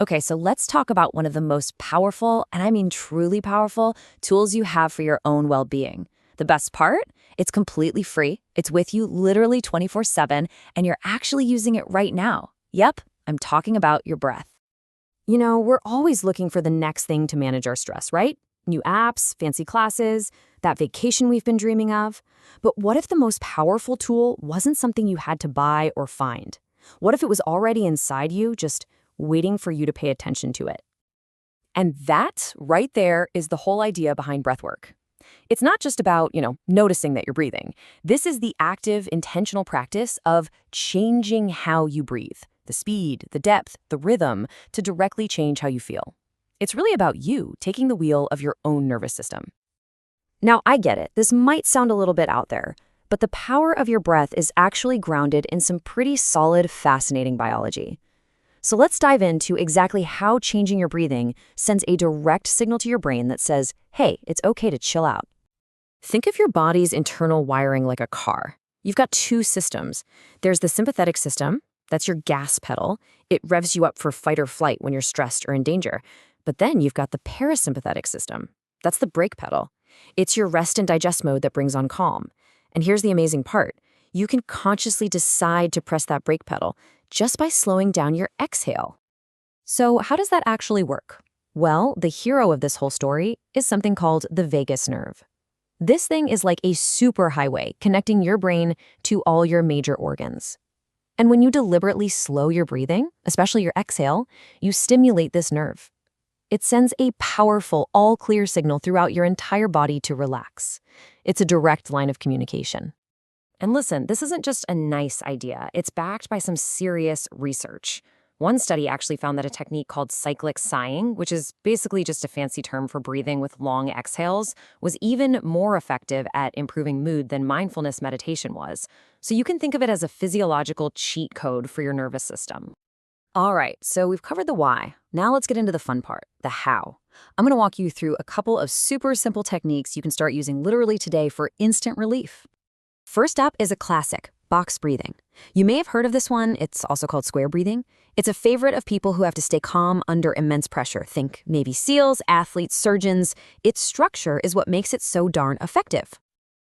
Okay, so let's talk about one of the most powerful, and I mean truly powerful, tools you have for your own well-being. The best part? It's completely free. It's with you literally 24/7, and you're actually using it right now. Yep, I'm talking about your breath. We're always looking for the next thing to manage our stress, right? New apps, fancy classes, that vacation we've been dreaming of. But what if the most powerful tool wasn't something you had to buy or find? What if it was already inside you, just waiting for you to pay attention to it? And that right there is the whole idea behind breathwork. It's not just about, noticing that you're breathing. This is the active, intentional practice of changing how you breathe, the speed, the depth, the rhythm, to directly change how you feel. It's really about you taking the wheel of your own nervous system. Now, I get it. This might sound a little bit out there, but the power of your breath is actually grounded in some pretty solid, fascinating biology. So let's dive into exactly how changing your breathing sends a direct signal to your brain that says, hey, it's okay to chill out. Think of your body's internal wiring like a car. You've got two systems. There's the sympathetic system. That's your gas pedal. It revs you up for fight or flight when you're stressed or in danger. But then you've got the parasympathetic system. That's the brake pedal. It's your rest and digest mode that brings on calm. And here's the amazing part. You can consciously decide to press that brake pedal just by slowing down your exhale. So how does that actually work? Well, the hero of this whole story is something called the vagus nerve. This thing is like a superhighway connecting your brain to all your major organs. And when you deliberately slow your breathing, especially your exhale, you stimulate this nerve. It sends a powerful, all-clear signal throughout your entire body to relax. It's a direct line of communication. And listen, this isn't just a nice idea. It's backed by some serious research. One study actually found that a technique called cyclic sighing, which is basically just a fancy term for breathing with long exhales, was even more effective at improving mood than mindfulness meditation was. So you can think of it as a physiological cheat code for your nervous system. All right, so we've covered the why. Now let's get into the fun part, the how. I'm going to walk you through a couple of super simple techniques you can start using literally today for instant relief. First up is a classic, box breathing. You may have heard of this one. It's also called square breathing. It's a favorite of people who have to stay calm under immense pressure. Think Navy SEALs, athletes, surgeons. Its structure is what makes it so darn effective.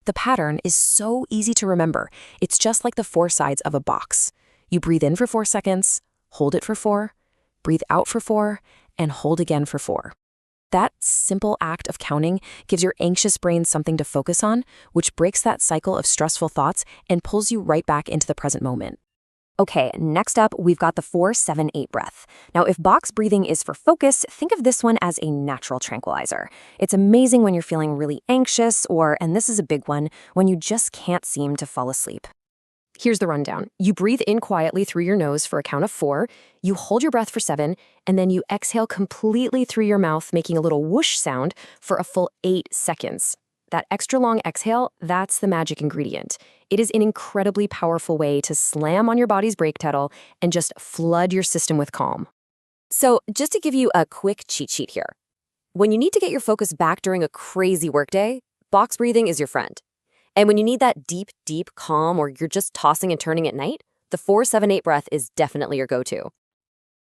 The pattern is so easy to remember. It's just like the four sides of a box. You breathe in for 4 seconds, hold it for 4, breathe out for 4, and hold again for 4. That simple act of counting gives your anxious brain something to focus on, which breaks that cycle of stressful thoughts and pulls you right back into the present moment. Okay, next up, we've got the 4-7-8 breath. Now, if box breathing is for focus, think of this one as a natural tranquilizer. It's amazing when you're feeling really anxious or, and this is a big one, when you just can't seem to fall asleep. Here's the rundown. You breathe in quietly through your nose for a count of 4, you hold your breath for 7, and then you exhale completely through your mouth, making a little whoosh sound for a full 8 seconds. That extra long exhale, that's the magic ingredient. It is an incredibly powerful way to slam on your body's brake pedal and just flood your system with calm. So just to give you a quick cheat sheet here. When you need to get your focus back during a crazy workday, box breathing is your friend. And when you need that deep, deep calm or you're just tossing and turning at night, the 4-7-8 breath is definitely your go-to.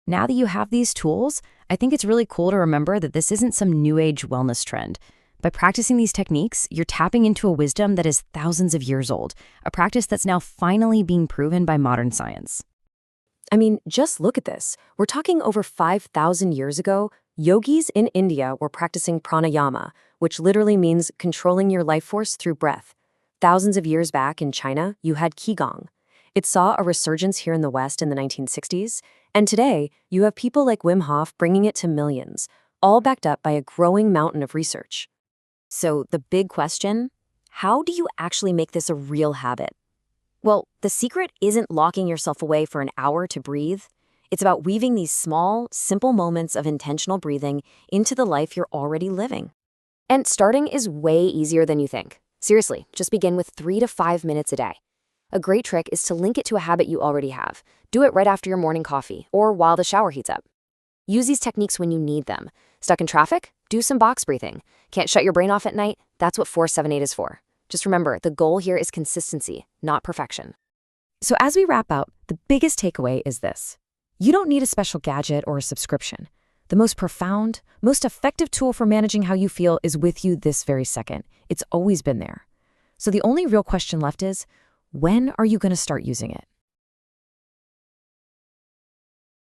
Now that you have these tools, I think it's really cool to remember that this isn't some new age wellness trend. By practicing these techniques, you're tapping into a wisdom that is thousands of years old, a practice that's now finally being proven by modern science. I mean, just look at this. We're talking over 5,000 years ago, yogis in India were practicing pranayama, which literally means controlling your life force through breath. Thousands of years back in China, you had Qigong. It saw a resurgence here in the West in the 1960s, and today, you have people like Wim Hof bringing it to millions, all backed up by a growing mountain of research. So the big question, how do you actually make this a real habit? Well, the secret isn't locking yourself away for an hour to breathe. It's about weaving these small, simple moments of intentional breathing into the life you're already living. And starting is way easier than you think. Seriously, just begin with 3 to 5 minutes a day. A great trick is to link it to a habit you already have. Do it right after your morning coffee or while the shower heats up. Use these techniques when you need them. Stuck in traffic? Do some box breathing. Can't shut your brain off at night? That's what 4-7-8 is for. Just remember, the goal here is consistency, not perfection. So as we wrap up, the biggest takeaway is this. You don't need a special gadget or a subscription. The most profound, most effective tool for managing how you feel is with you this very second. It's always been there. So the only real question left is, when are you going to start using it?